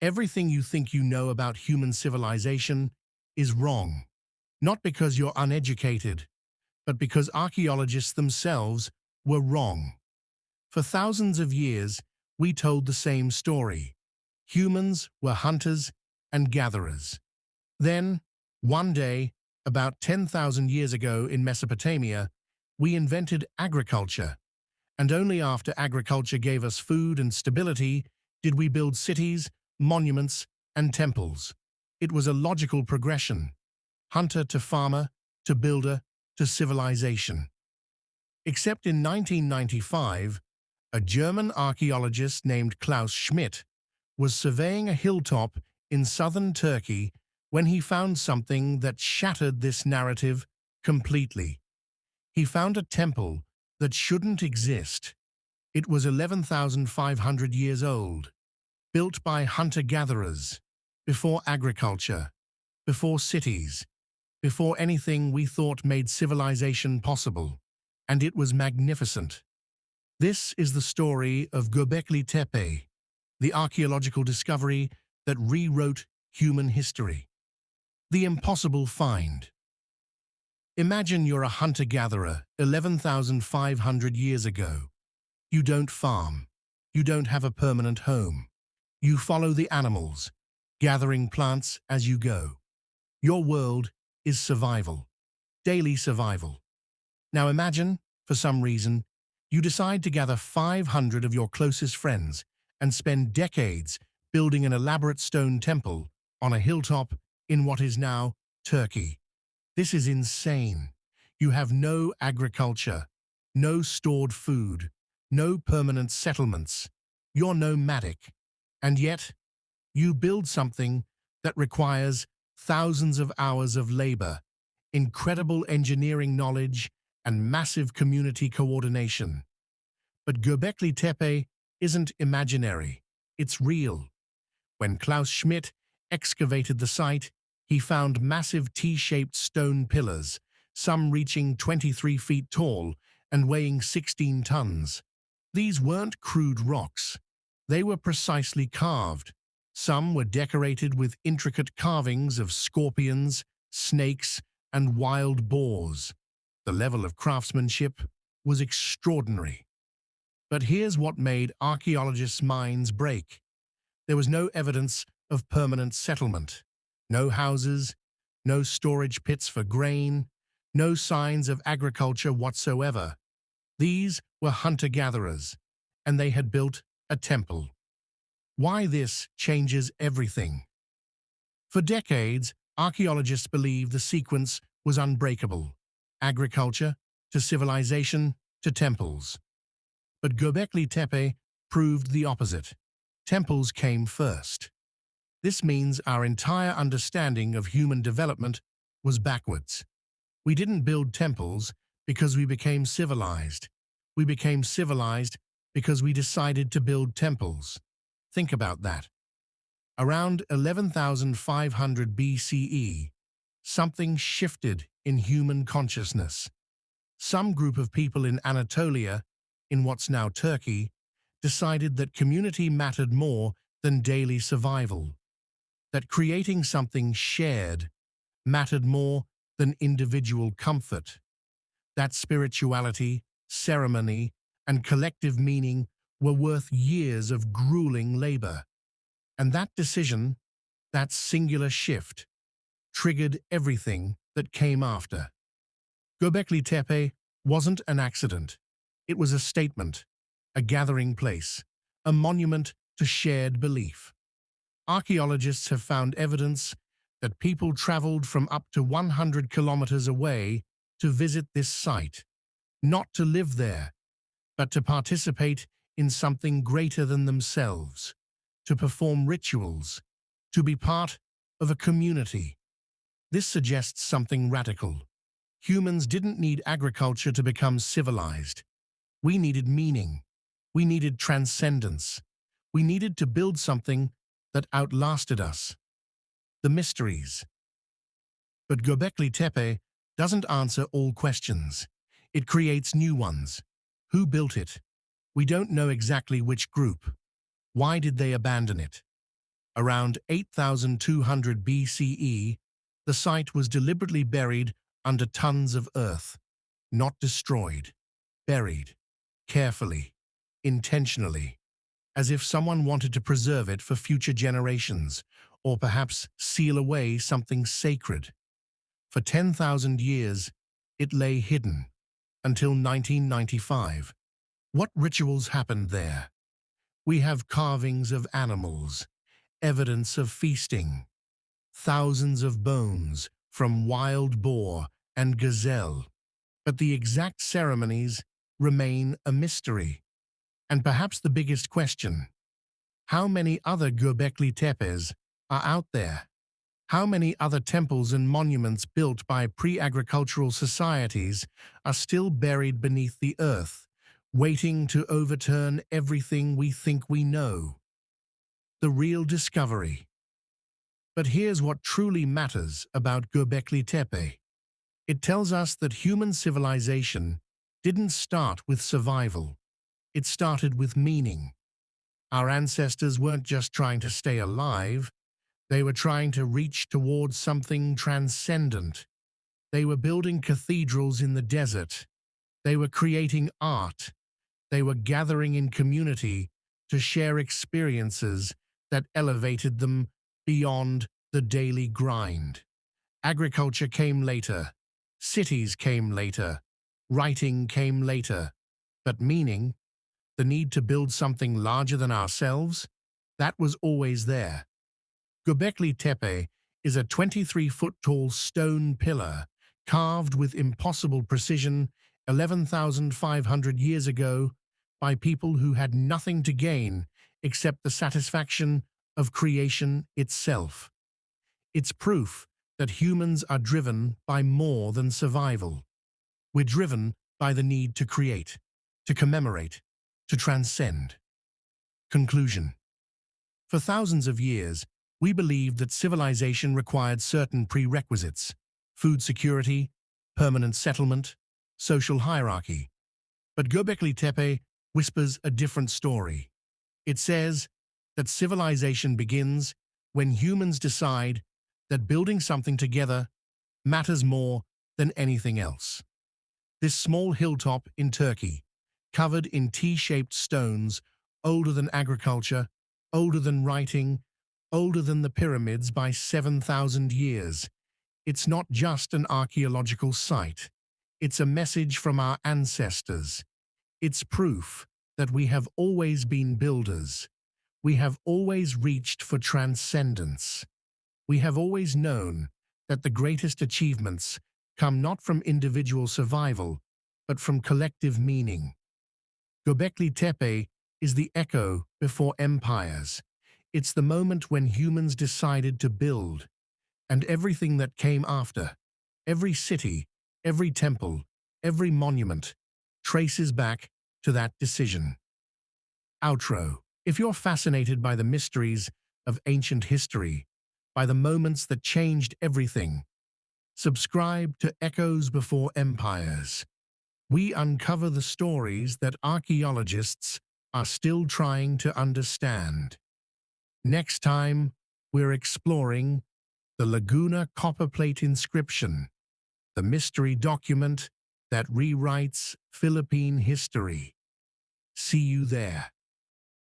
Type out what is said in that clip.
Everything you think you know about human civilization is wrong, not because you're uneducated, but because archaeologists themselves were wrong. For thousands of years, we told the same story. Humans were hunters and gatherers. Then, one day, about 10,000 years ago in Mesopotamia, we invented agriculture, and only after agriculture gave us food and stability did we build cities, monuments, and temples. It was a logical progression: hunter to farmer, to builder, to civilization. Except in 1995, a German archaeologist named Klaus Schmidt was surveying a hilltop in southern Turkey when he found something that shattered this narrative completely. He found a temple that shouldn't exist. It was 11,500 years old, built by hunter-gatherers, before agriculture, before cities, before anything we thought made civilization possible, and it was magnificent. This is the story of Göbekli Tepe, the archaeological discovery that rewrote human history. The impossible find. Imagine you're a hunter-gatherer 11,500 years ago. You don't farm. You don't have a permanent home. You follow the animals, gathering plants as you go. Your world is survival, daily survival. Now imagine, for some reason, you decide to gather 500 of your closest friends and spend decades building an elaborate stone temple on a hilltop in what is now Turkey. This is insane. You have no agriculture, no stored food, no permanent settlements. You're nomadic. And yet, you build something that requires thousands of hours of labor, incredible engineering knowledge, and massive community coordination. But Göbekli Tepe isn't imaginary, it's real. When Klaus Schmidt excavated the site, he found massive T-shaped stone pillars, some reaching 23 feet tall and weighing 16 tons. These weren't crude rocks. They were precisely carved. Some were decorated with intricate carvings of scorpions, snakes, and wild boars. The level of craftsmanship was extraordinary. But here's what made archaeologists' minds break. There was no evidence of permanent settlement. No houses, no storage pits for grain, no signs of agriculture whatsoever. These were hunter-gatherers, and they had built a temple. Why this changes everything. For decades, archaeologists believed the sequence was unbreakable: agriculture to civilization to temples. But Göbekli Tepe proved the opposite. Temples came first. This means our entire understanding of human development was backwards. We didn't build temples because we became civilized. We became civilized because we decided to build temples. Think about that. Around 11,500 BCE, something shifted in human consciousness. Some group of people in Anatolia, in what's now Turkey, decided that community mattered more than daily survival, that creating something shared mattered more than individual comfort, that spirituality, ceremony, and collective meaning were worth years of grueling labor. And that decision, that singular shift, triggered everything that came after. Göbekli Tepe wasn't an accident. It was a statement, a gathering place, a monument to shared belief. Archaeologists have found evidence that people traveled from up to 100 kilometers away to visit this site, not to live there, but to participate in something greater than themselves, to perform rituals, to be part of a community. This suggests something radical. Humans didn't need agriculture to become civilized. We needed meaning. We needed transcendence. We needed to build something that outlasted us. The mysteries. But Göbekli Tepe doesn't answer all questions. It creates new ones. Who built it? We don't know exactly which group. Why did they abandon it? Around 8,200 BCE, the site was deliberately buried under tons of earth, not destroyed, buried, carefully, intentionally, as if someone wanted to preserve it for future generations, or perhaps seal away something sacred. For 10,000 years, it lay hidden, until 1995. What rituals happened there? We have carvings of animals, evidence of feasting, thousands of bones from wild boar and gazelle, but the exact ceremonies remain a mystery. And perhaps the biggest question: how many other Göbekli Tepes are out there? How many other temples and monuments built by pre-agricultural societies are still buried beneath the earth, waiting to overturn everything we think we know? The real discovery. But here's what truly matters about Göbekli Tepe. It tells us that human civilization didn't start with survival. It started with meaning. Our ancestors weren't just trying to stay alive, they were trying to reach towards something transcendent. They were building cathedrals in the desert. They were creating art. They were gathering in community to share experiences that elevated them beyond the daily grind. Agriculture came later. Cities came later. Writing came later. But meaning, the need to build something larger than ourselves, that was always there. Göbekli Tepe is a 23-foot-tall stone pillar carved with impossible precision 11,500 years ago by people who had nothing to gain except the satisfaction of creation itself. It's proof that humans are driven by more than survival. We're driven by the need to create, to commemorate, to transcend. Conclusion. For thousands of years, we believed that civilization required certain prerequisites: food security, permanent settlement, social hierarchy. But Göbekli Tepe whispers a different story. It says that civilization begins when humans decide that building something together matters more than anything else. This small hilltop in Turkey, covered in T-shaped stones, older than agriculture, older than writing, older than the pyramids by 7,000 years. It's not just an archaeological site. It's a message from our ancestors. It's proof that we have always been builders. We have always reached for transcendence. We have always known that the greatest achievements come not from individual survival, but from collective meaning. Göbekli Tepe is the echo before empires. It's the moment when humans decided to build, and everything that came after, every city, every temple, every monument, traces back to that decision. Outro. If you're fascinated by the mysteries of ancient history, by the moments that changed everything, subscribe to Echoes Before Empires. We uncover the stories that archaeologists are still trying to understand. Next time, we're exploring the Laguna copperplate inscription, the mystery document that rewrites Philippine history. See you there.